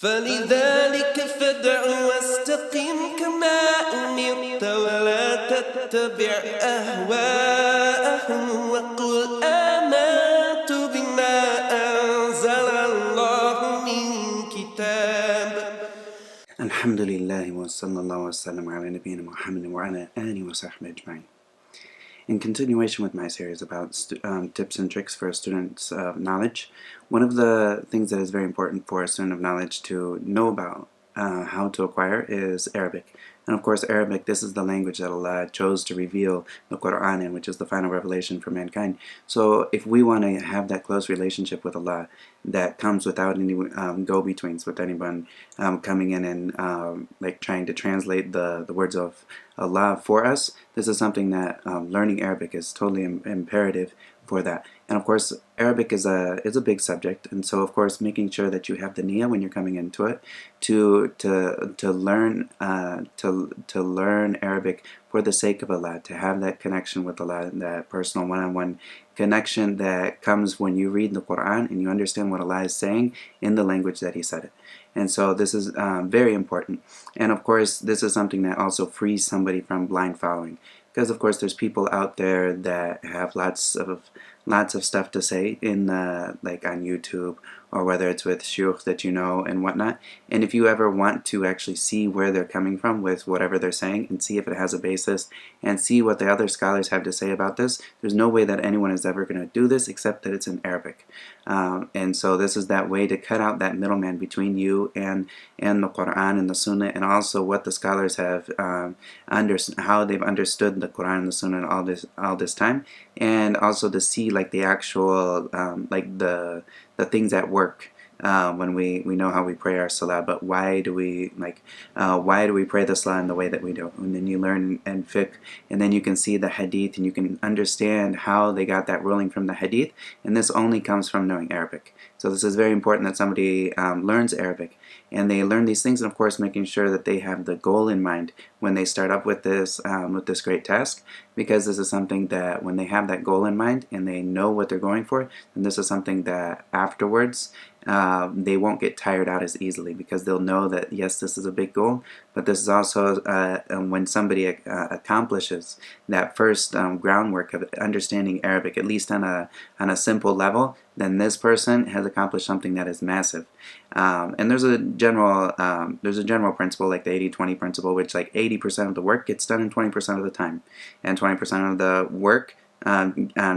فلذلك فادع واستقم كما أمرت ولا تتبع أهواءهم وقل آمنت بما أنزل الله من كتاب. الحمد لله وصلى الله وسلم على نبينا Muhammad وعلى آله وصحبه أجمعين. In continuation with my series about tips and tricks for students of knowledge, one of the things that is very important for a student of knowledge to know about how to acquire is Arabic. And of course Arabic, this is the language that Allah chose to reveal the Quran in, which is the final revelation for mankind. So if we want to have that close relationship with Allah that comes without any go-betweens, with anyone coming in and like trying to translate the words of Allah for us, this is something that learning Arabic is totally imperative for that. And of course Arabic is a big subject, and so of course making sure that you have the niyyah when you're coming into it to learn Arabic for the sake of Allah, to have that connection with Allah, that personal one-on-one connection that comes when you read the Quran and you understand what Allah is saying in the language that He said it. And so this is very important. And of course this is something that also frees somebody from blind following, because of course there's people out there that have lots of stuff to say in like on YouTube, or whether it's with shuyukh that you know and whatnot. And if you ever want to actually see where they're coming from with whatever they're saying and see if it has a basis and see what the other scholars have to say about this, there's no way that anyone is ever going to do this except that it's in Arabic. And so this is that way to cut out that middleman between you and the Quran and the Sunnah, and also what the scholars have how they've understood the Quran and the Sunnah all this time, and also to see like the actual like the things at work when we know how we pray our salah, but why do we pray the salah in the way that we do? And then you learn and fiqh, and then you can see the hadith and you can understand how they got that ruling from the hadith, and this only comes from knowing Arabic. So this is very important that somebody learns Arabic, and they learn these things, and of course making sure that they have the goal in mind when they start up with this great task, because this is something that when they have that goal in mind and they know what they're going for, then this is something that afterwards they won't get tired out as easily, because they'll know that yes, this is a big goal, but this is also when somebody accomplishes that first groundwork of understanding Arabic, at least on a simple level, then this person has accomplished something that is massive. And there's a general principle, like the 80-20 principle, which like 80% of the work gets done in 20% of the time, and 20% of the work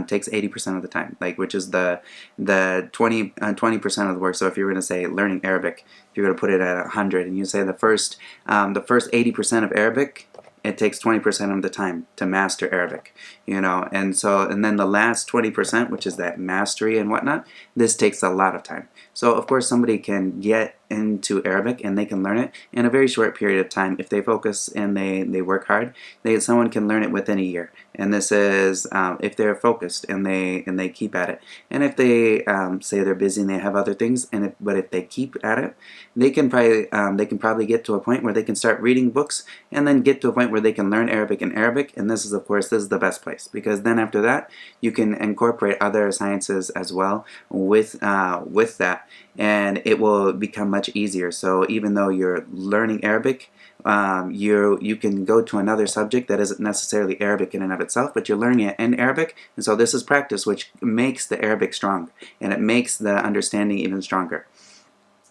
takes 80% of the time, like, which is the 20% of the work. So if you're going to say learning Arabic, if you're going to put it at 100, and you say the first 80% of Arabic, it takes 20% of the time to master Arabic, you know, and then the last 20%, which is that mastery and whatnot, this takes a lot of time. So of course somebody can get into Arabic and they can learn it in a very short period of time if they focus and they work hard. Someone can learn it within a year, and this is if they're focused and they keep at it. And if they say they're busy and they have other things, but if they keep at it, they can probably get to a point where they can start reading books, and then get to a point where they can learn Arabic in Arabic. And this is the best place, because then after that you can incorporate other sciences as well with that, and it will become much easier. So even though you're learning Arabic, you can go to another subject that isn't necessarily Arabic in and of itself, but you're learning it in Arabic, and so this is practice, which makes the Arabic strong, and it makes the understanding even stronger.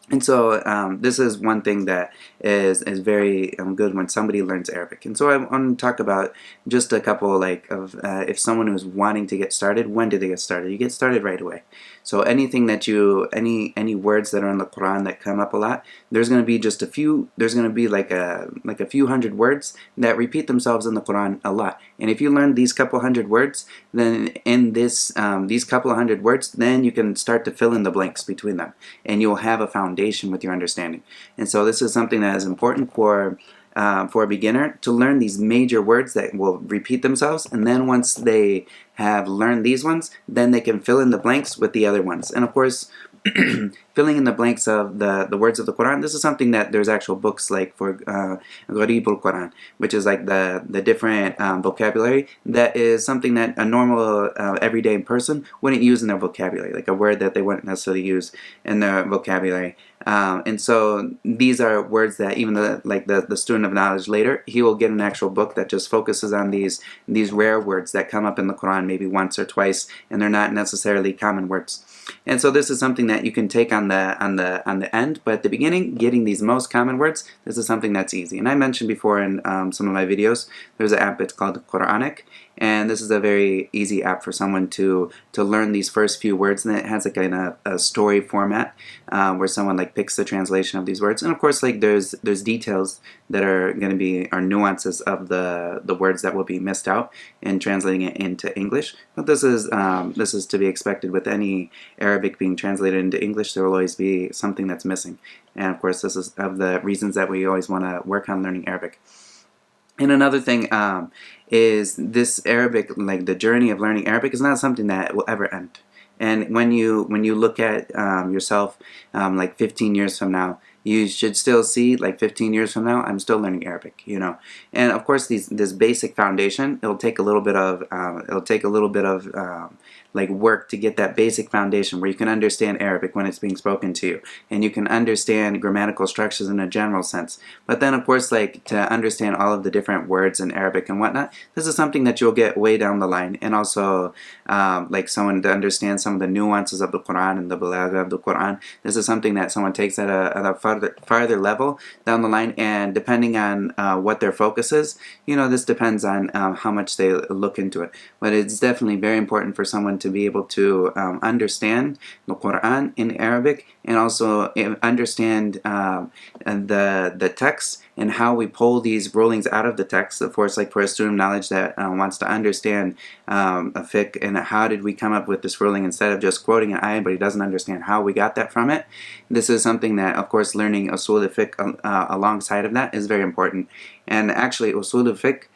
And so this is one thing that is very good when somebody learns Arabic. And so I want to talk about just a couple of if someone who's wanting to get started, when do they get started? You get started right away. So anything that any words that are in the Quran that come up a lot, there's going to be just a few. There's going to be like a few hundred words that repeat themselves in the Quran a lot. And if you learn these couple hundred words, then in these couple of hundred words, then you can start to fill in the blanks between them, and you'll have a foundation with your understanding. And so this is something that is important for a beginner, to learn these major words that will repeat themselves, and then once they have learned these ones, then they can fill in the blanks with the other ones. And of course filling in the blanks of the words of the Quran, this is something that there's actual books like for Gharibul Quran, which is like the different vocabulary that is something that a normal everyday person wouldn't use in their vocabulary, like a word that they wouldn't necessarily use in their vocabulary. And so these are words that even the student of knowledge later, he will get an actual book that just focuses on these rare words that come up in the Quran maybe once or twice, and they're not necessarily common words. And so this is something that you can take on the end, but at the beginning, getting these most common words, this is something that's easy. And I mentioned before in some of my videos, there's an app, it's called Quranic, and this is a very easy app for someone to learn these first few words, and it has like a story format where someone like picks the translation of these words, and of course like there's details that are going to be nuances of the words that will be missed out in translating it into English. But this is to be expected with any Arabic being translated into English. There will always be something that's missing, and of course this is of the reasons that we always want to work on learning Arabic. And another thing is this Arabic, like the journey of learning Arabic, is not something that will ever end. And when you look at yourself like 15 years from now, you should still see like 15 years from now, I'm still learning Arabic, you know. And of course, this basic foundation, it'll take a little bit of like work to get that basic foundation where you can understand Arabic when it's being spoken to you, and you can understand grammatical structures in a general sense. But then of course, like to understand all of the different words in Arabic and whatnot, this is something that you'll get way down the line. And also like someone to understand some of the nuances of the Quran and the balagha of the Quran, this is something that someone takes at a farther level down the line. And depending on what their focus is, you know, this depends on how much they look into it. But it's definitely very important for someone to be able to understand the Quran in Arabic, and also understand the text and how we pull these rulings out of the text. Of course, like for a student of knowledge that wants to understand a fiqh and how did we come up with this ruling instead of just quoting an ayah, but he doesn't understand how we got that from it. This is something that, of course, learning usul al-fiqh alongside of that is very important. And actually, usul al-fiqh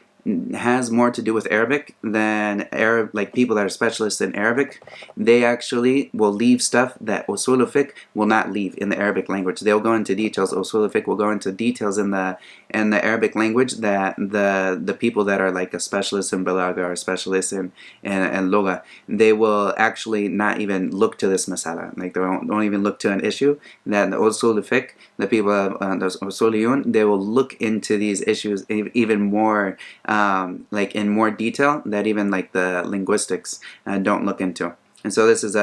has more to do with Arabic than like people that are specialists in Arabic. They actually will leave stuff that usul al-fiqh will not leave in the Arabic language. They'll go into details. Usul al-fiqh will go into details in the Arabic language that the people that are like a specialist in balagha or specialists in lugha, they will actually not even look to this masala. Like they don't even look to an issue. That the usul al-fiqh, the people those usuliyun, they will look into these issues even more like in more detail that even like the linguistics don't look into. And so this is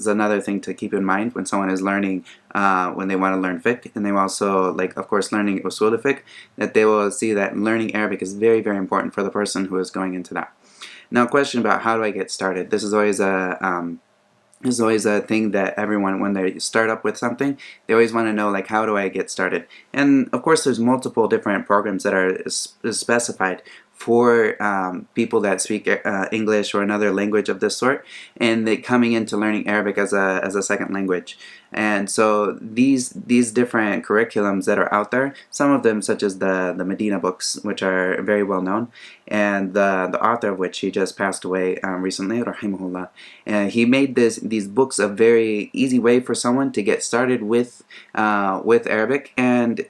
another thing to keep in mind when someone is learning, when they want to learn fiqh, and they also, like, of course, learning usul al-fiqh, that they will see that learning Arabic is very, very important for the person who is going into that. Now, a question about how do I get started? This is always a thing that everyone, when they start up with something, they always want to know, like, how do I get started? And of course, there's multiple different programs that are specified for people that speak English or another language of this sort, and they coming into learning Arabic as a second language. And so these different curriculums that are out there, some of them such as the Medina Books, which are very well known, and the author of which he just passed away recently, rahimahullah, and he made these books a very easy way for someone to get started with Arabic. And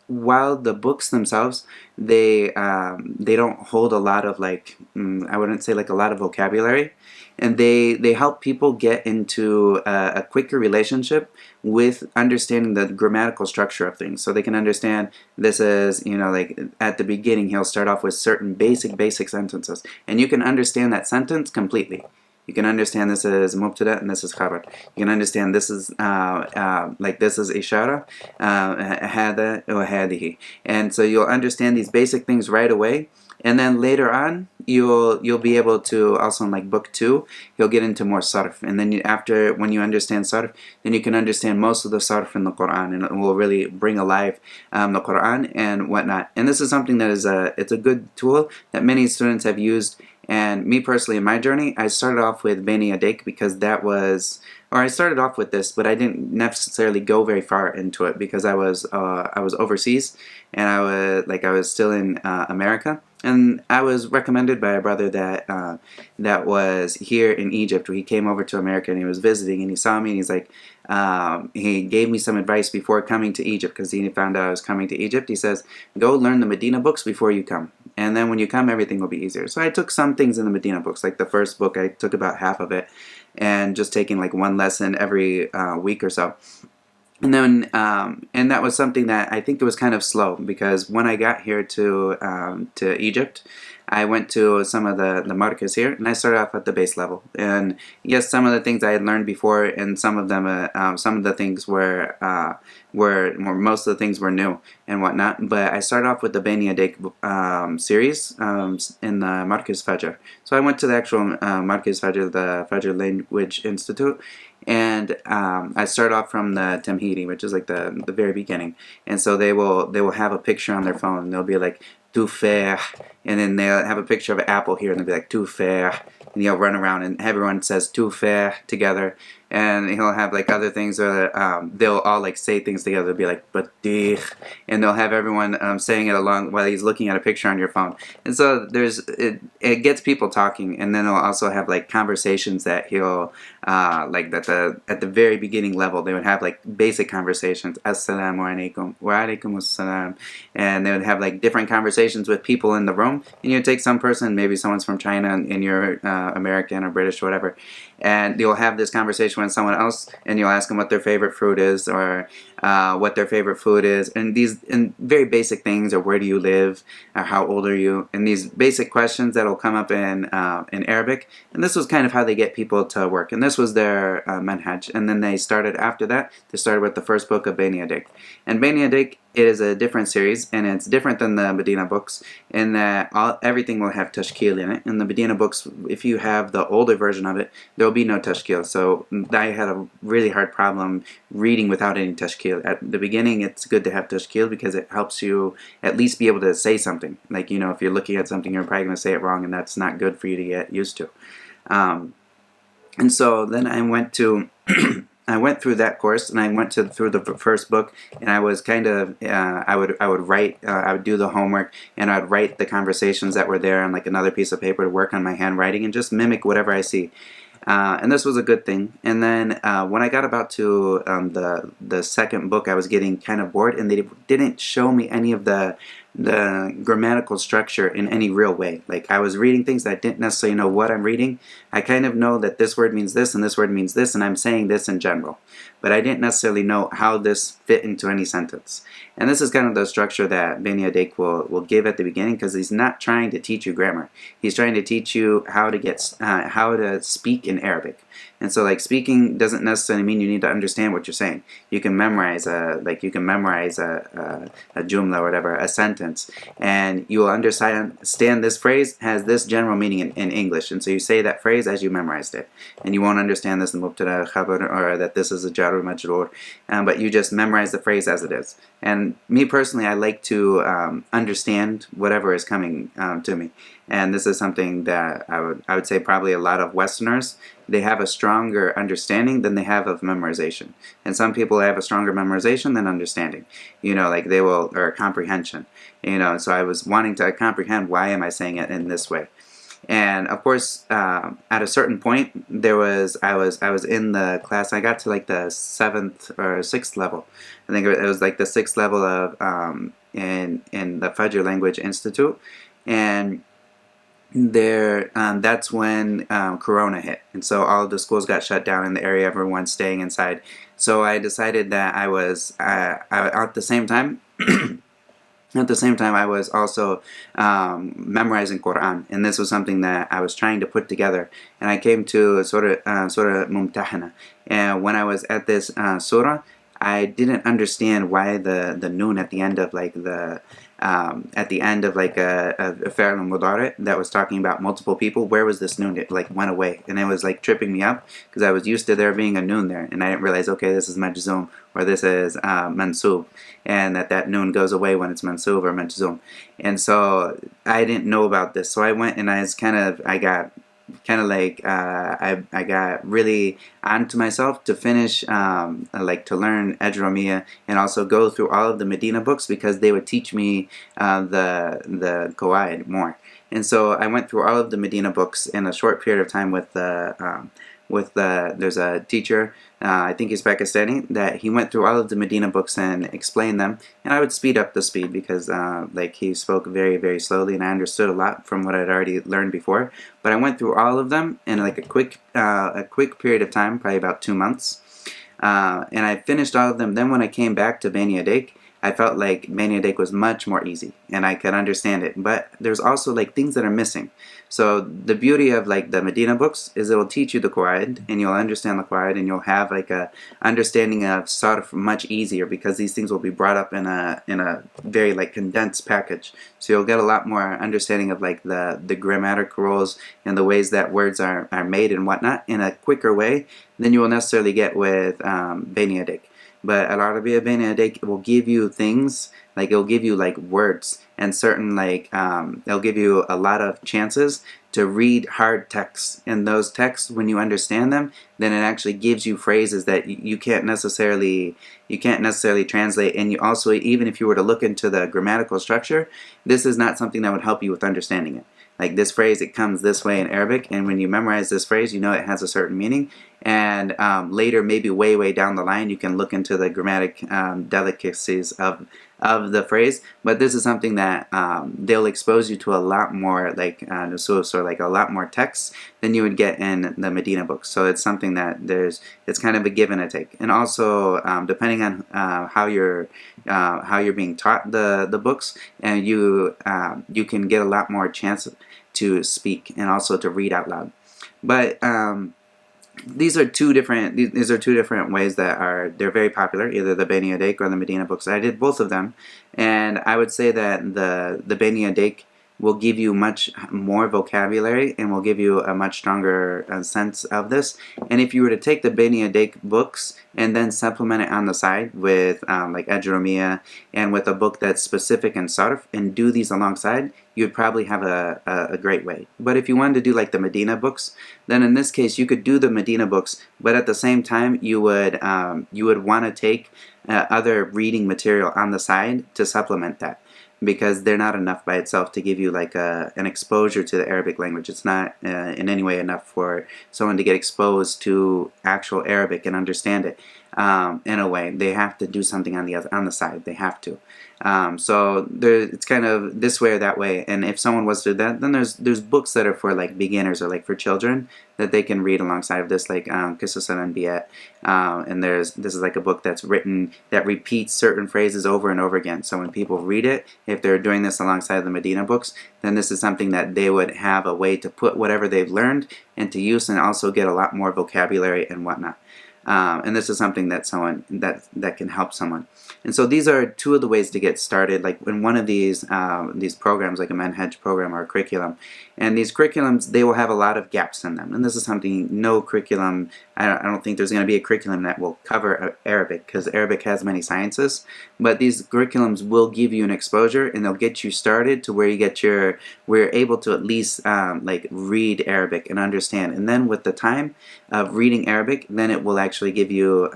while the books themselves, they don't hold a lot of I wouldn't say like a lot of vocabulary, and they help people get into a quicker relationship with understanding the grammatical structure of things. So they can understand this is, you know, like at the beginning he'll start off with certain basic sentences, and you can understand that sentence completely. You can understand this is mubtada and this is khabar. You can understand this is like this is ishara, hada or hadihi. And so you'll understand these basic things right away. And then later on, you'll be able to also, in like book 2, you'll get into more sarf. And then when you understand sarf, then you can understand most of the sarf in the Quran, and it will really bring alive the Quran and whatnot. And this is something that it's a good tool that many students have used. And me personally, in my journey, I started off with Bayna Yadayk because I started off with this, but I didn't necessarily go very far into it because I was overseas, and I was still in America, and I was recommended by a brother that was here in Egypt. He came over to America and he was visiting, and he saw me, and he's like, he gave me some advice before coming to Egypt because he found out I was coming to Egypt. He says, go learn the Medina Books before you come, and then when you come, everything will be easier. So I took some things in the Medina Books, like the first book, I took about half of it, and just taking like one lesson every week or so. And then, and that was something that I think it was kind of slow, because when I got here to Egypt, I went to some of the markets here, and I started off at the base level. And yes, some of the things I had learned before, and some of the things most of the things were new and whatnot. But I started off with the Bayna Yadayk series in the Markez Fajr. So I went to the actual Markez Fajr, the Fajr Language Institute. And I start off from the Tamhidi, which is like the very beginning. And so they will have a picture on their phone, and they'll be like tout faire, and then they'll have a picture of an apple here, and they'll be like tout faire, and you'll run around and everyone says tout faire together. And he'll have like other things where they'll all like say things together. They'll be like batir, and they'll have everyone saying it along while he's looking at a picture on your phone. And so it gets people talking, and then he'll also have like conversations that he'll like at the very beginning level. They would have like basic conversations, assalamu alaikum, wa alaikum assalam, and they would have like different conversations with people in the room. And you take some person, maybe someone's from China, and you're American or British or whatever, and you'll have this conversation with someone else, and you'll ask them what their favorite fruit is, or what their favorite food is, and these very basic things, or where do you live, or how old are you, and these basic questions that'll come up in Arabic. And this was kind of how they get people to work, and this was their manhaj. And then they started after that. They started with the first book of Bayna Yadayk, and Bayna Yadayk, it is a different series, and it's different than the Medina Books in that everything will have tashkil in it. In the Medina Books, if you have the older version of it, there will be no tashkil. So I had a really hard problem reading without any tashkil. At the beginning, it's good to have tashkil because it helps you at least be able to say something. Like, if you're looking at something, you're probably going to say it wrong, and that's not good for you to get used to. And so then I went to I went through that course, and I went through the first book, and I was kind of I would write, I would do the homework, and I'd write the conversations that were there on like another piece of paper to work on my handwriting and just mimic whatever I see. And this was a good thing. And then when I got about to the second book, I was getting kind of bored, and they didn't show me any of the grammatical structure in any real way. Like, I was reading things that I didn't necessarily know what I'm reading. I kind of know that this word means this and this word means this, and I'm saying this in general. But I didn't necessarily know how this fit into any sentence. And this is kind of the structure that Bayna Yadayk will give at the beginning, because he's not trying to teach you grammar. He's trying to teach you how to speak in Arabic. And so, like, speaking doesn't necessarily mean you need to understand what you're saying. You can memorize a jumla or whatever, a sentence, and you will understand this phrase has this general meaning in English. And so you say that phrase as you memorized it, and you won't understand this in mubtada, khabar, or that this is a jar or majroor, but you just memorize the phrase as it is. And me personally, I like to understand whatever is coming to me. And this is something that I would say probably a lot of Westerners, they have a stronger understanding than they have of memorization. And some people have a stronger memorization than understanding. Like they will, or comprehension. So I was wanting to comprehend, why am I saying it in this way? And of course, at a certain point, I was in the class. I got to like the 7th or 6th level. I think it was like the 6th level of in the Fajr Language Institute, and that's when Corona hit, and so all of the schools got shut down in the area. Everyone's staying inside. So I decided that I was at the same time. At the same time, I was also memorizing Quran, and this was something that I was trying to put together. And I came to Surah Mumtahana, and when I was at this surah, I didn't understand why the noon at the end of like a fi'l mudari that was talking about multiple people. Where was this noon? It like went away, and it was like tripping me up, because I was used to there being a noon there, and I didn't realize, okay, this is majzum, or this is mansub, and that noon goes away when it's mansub or majzum. And so I didn't know about this, so I went and I got really onto myself to finish, to learn Ajramiyya, and also go through all of the Medina books, because they would teach me the Qawaid more. And so I went through all of the Medina books in a short period of time there's a teacher, I think he's Pakistani, that he went through all of the Medina books and explained them, and I would speed up the speed, because he spoke very, very slowly, and I understood a lot from what I'd already learned before. But I went through all of them in like a quick period of time, probably about 2 months. And I finished all of them. Then when I came back to Bayna Yadayk, I felt like Bayna Yadayk was much more easy and I could understand it. But there's also like things that are missing. So the beauty of like the Medina books is it'll teach you the Quran and you'll understand the Quran and you'll have like a understanding of Sarf much easier because these things will be brought up in a very like condensed package. So you'll get a lot more understanding of like the grammatical rules and the ways that words are made and whatnot in a quicker way than you will necessarily get with Bayna Yadayk. But Al-Arabiya Bayna Yadayk will give you things, like it'll give you like words and certain like, it'll give you a lot of chances to read hard texts. And those texts, when you understand them, then it actually gives you phrases that you can't necessarily translate. And you also, even if you were to look into the grammatical structure, this is not something that would help you with understanding it. Like this phrase, it comes this way in Arabic, and when you memorize this phrase, you know it has a certain meaning. And later, maybe way down the line, you can look into the grammatic delicacies of the phrase. But this is something that they'll expose you to a lot more like nusus, or like a lot more texts than you would get in the Medina books. So it's something that it's kind of a give and a take. And also, depending on how you're being taught the books, and you can get a lot more chance to speak and also to read out loud. But these are two different ways that they're very popular, either the Bayna Yadayk or the Medina books. I did both of them, and I would say that the Bayna Yadayk will give you much more vocabulary and will give you a much stronger sense of this. And if you were to take the Bayna Yadayk books and then supplement it on the side with like Ajrumiyya and with a book that's specific in Sarf and do these alongside, you'd probably have a great way. But if you wanted to do like the Medina books, then in this case you could do the Medina books, but at the same time you would want to take other reading material on the side to supplement that, because they're not enough by itself to give you like an exposure to the Arabic language. It's not in any way enough for someone to get exposed to actual Arabic and understand it. In a way, they have to do something on the side. They have to. So it's kind of this way or that way. And if someone was to do that, then there's books that are for like beginners or like for children that they can read alongside of this, like Qisas al-Anbiya. And this is like a book that's written that repeats certain phrases over and over again. So when people read it, if they're doing this alongside the Medina books, then this is something that they would have a way to put whatever they've learned into use and also get a lot more vocabulary and whatnot. And this is something that that can help someone. And so these are two of the ways to get started, like in one of these programs, like a manhaj program or a curriculum. And these curriculums, they will have a lot of gaps in them. And this is something, no curriculum, I don't think there's going to be a curriculum that will cover Arabic, because Arabic has many sciences. But these curriculums will give you an exposure, and they'll get you started to where we're able to at least like read Arabic and understand. And then with the time of reading Arabic, then it will actually give you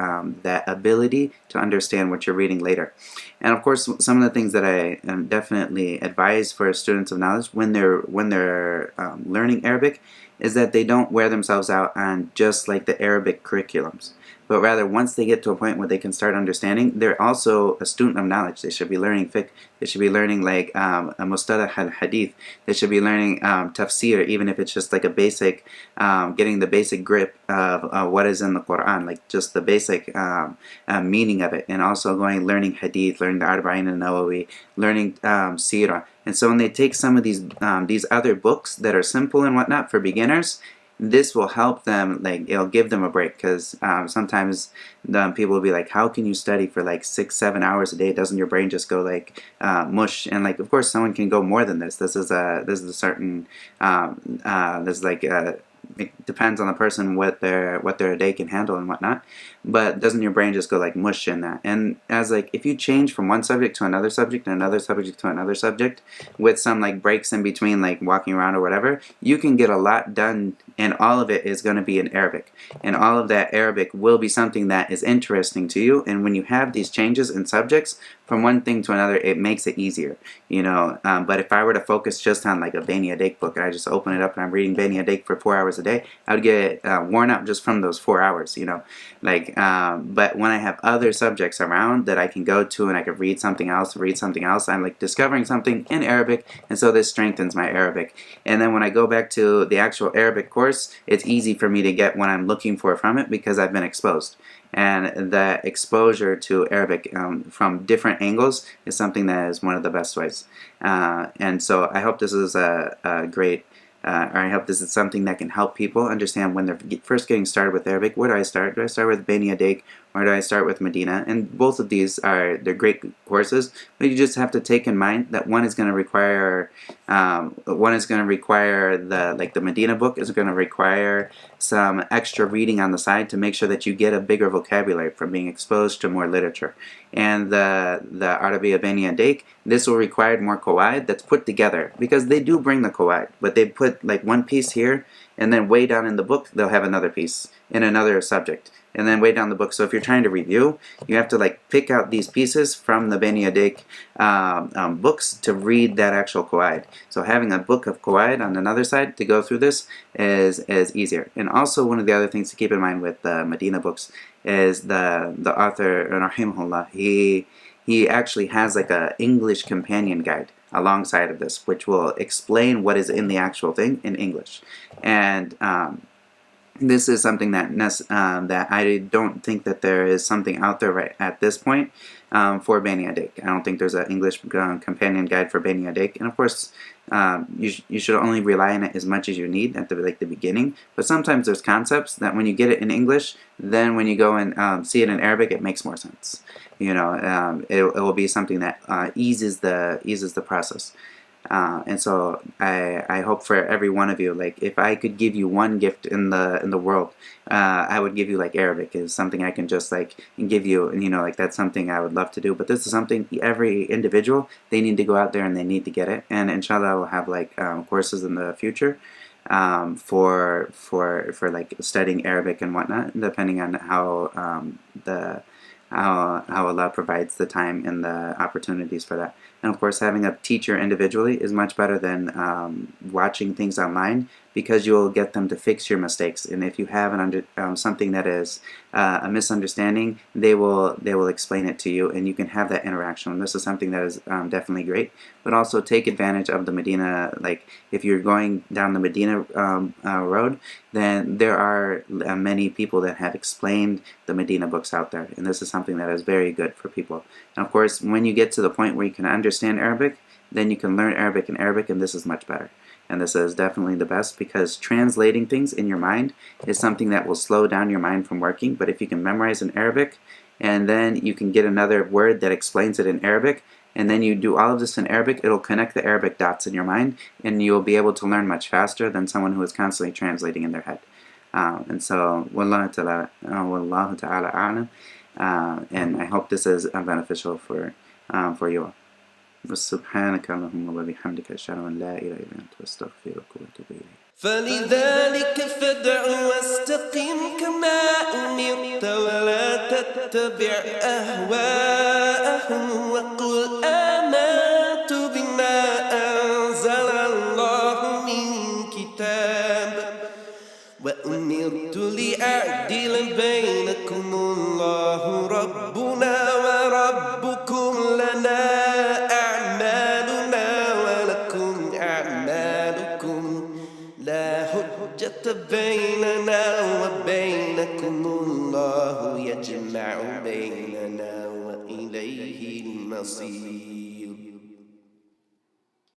that ability to understand what you're reading later. And of course, some of the things that I definitely advise for students of knowledge when they're learning Arabic is that they don't wear themselves out on just like the Arabic curriculums, but rather once they get to a point where they can start understanding, they're also a student of knowledge. They should be learning fiqh. They should be learning like a mustalah al-hadith. They should be learning tafsir, even if it's just like a basic, getting the basic grip of what is in the Quran, like just the basic meaning of it, and also learning hadith, learning the Arba'in al-Nawawi, learning seerah. And so when they take some of these other books that are simple and whatnot for beginners, this will help them, like it'll give them a break, because sometimes people will be like, how can you study for like 6-7 hours a day? Doesn't your brain just go like mush? And like, of course someone can go more than this. This is a certain it depends on the person what their day can handle and whatnot. But doesn't your brain just go like mush in that? And as like, if you change from one subject to another subject and another subject to another subject with some like breaks in between, like walking around or whatever, you can get a lot done, and all of it is going to be in Arabic. And all of that Arabic will be something that is interesting to you. And when you have these changes in subjects from one thing to another, it makes it easier, you know. But if I were to focus just on like a Bayna Yadayk book, and I just open it up and I'm reading Bayna Yadayk for 4 hours a day, I would get worn out just from those 4 hours, you know. Like, but when I have other subjects around that I can go to and I can read something else, I'm like discovering something in Arabic, and so this strengthens my Arabic. And then when I go back to the actual Arabic course, it's easy for me to get what I'm looking for from it because I've been exposed. And the exposure to Arabic from different angles is something that is one of the best ways. And so I hope this is a great or I hope this is something that can help people understand when they're first getting started with Arabic. Where do I start? Do I start with Bayna Yadayk, or do I start with Medina? And both of these they're great courses, but you just have to take in mind that one is going to require the Medina book is going to require some extra reading on the side to make sure that you get a bigger vocabulary from being exposed to more literature. And the Arabiya Bayna Yadayk, this will require more qawaid that's put together, because they do bring the qawaid, but they put like one piece here, and then way down in the book they'll have another piece in another subject, and then way down the book. So if you're trying to review, you have to like pick out these pieces from the Bayna Yadayk books to read that actual qawaid. So having a book of qawaid on another side to go through this is easier. And also one of the other things to keep in mind with Medina Books is the author, rahimahullah, he actually has like a English companion guide alongside of this, which will explain what is in the actual thing in English. And this is something that I don't think that there is something out there right at this point for Bayna Yadayk. I don't think there's an English companion guide for Bayna Yadayk. And of course, you should only rely on it as much as you need at the beginning. But sometimes there's concepts that when you get it in English, then when you go and see it in Arabic, it makes more sense. You know, it will be something that eases the process. And so I hope for every one of you, like if I could give you one gift in the world, I would give you like Arabic is something I can just like give you, and you know, like that's something I would love to do. But this is something every individual, they need to go out there and they need to get it. And inshallah we'll have like courses in the future for like studying Arabic and whatnot, depending on how Allah provides the time and the opportunities for that. And of course, having a teacher individually is much better than watching things online, because you'll get them to fix your mistakes. And if you have something that is a misunderstanding, they will explain it to you, and you can have that interaction. And this is something that is definitely great. But also take advantage of the Medina. Like if you're going down the Medina road, then there are many people that have explained the Medina books out there, and this is something that is very good for people. And of course, when you get to the point where you can understand Arabic, then you can learn Arabic in Arabic, and this is much better. And this is definitely the best, because translating things in your mind is something that will slow down your mind from working. But if you can memorize in Arabic, and then you can get another word that explains it in Arabic, and then you do all of this in Arabic, it'll connect the Arabic dots in your mind, and you'll be able to learn much faster than someone who is constantly translating in their head. And so, Wallahu ta'ala a'lam. And I hope this is beneficial for you all. سبحانك اللهم وبحمدك أشهد أن لا إله إلا أنت أستغفرك وأتوب إليك. فلذلك فادع واستقم كما أمرت ولا تتبع أهواءهم وقل آمنت بما أنزل الله من كتاب وأمرت لأعدل بينكم الله ربنا وربكم لنا بيننا وبينكم الله يجمع بيننا وإليه المصير.